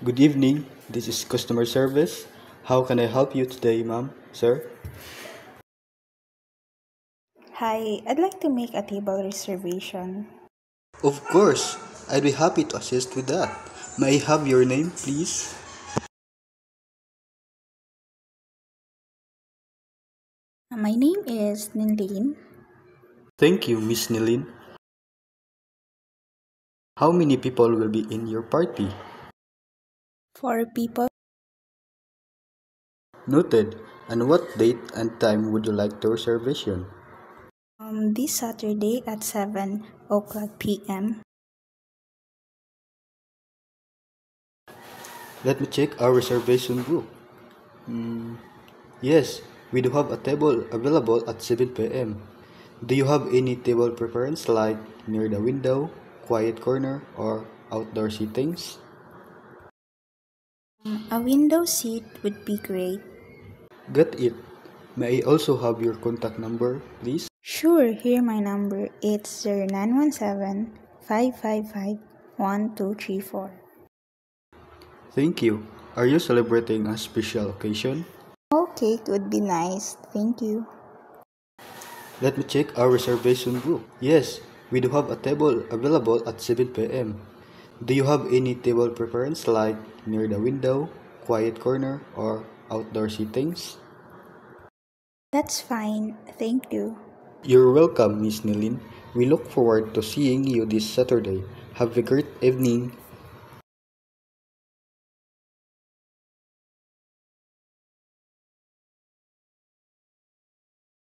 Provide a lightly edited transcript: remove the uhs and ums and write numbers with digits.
Good evening. This is customer service. How can I help you today, ma'am, sir? Hi, I'd like to make a table reservation. Of course. I'd be happy to assist with that. May I have your name, please? My name is Ninlene. Thank you, Miss Nilin. How many people will be in your party? 4 people. Noted. And what date and time would you like the reservation? This Saturday at 7 o'clock p.m. Let me check our reservation book. Yes, we do have a table available at 7 p.m. Do you have any table preference like near the window, quiet corner, or outdoor seatings? A window seat would be great. Got it. May I also have your contact number, please? Sure, here my number. It's 0917-555-1234. Thank you. Are you celebrating a special occasion? Okay, it would be nice. Thank you. Let me check our reservation book. Yes, we do have a table available at 7 p.m. Do you have any table preference like near the window, quiet corner, or outdoor seatings? That's fine. Thank you. You're welcome, Miss Nilin. We look forward to seeing you this Saturday. Have a great evening.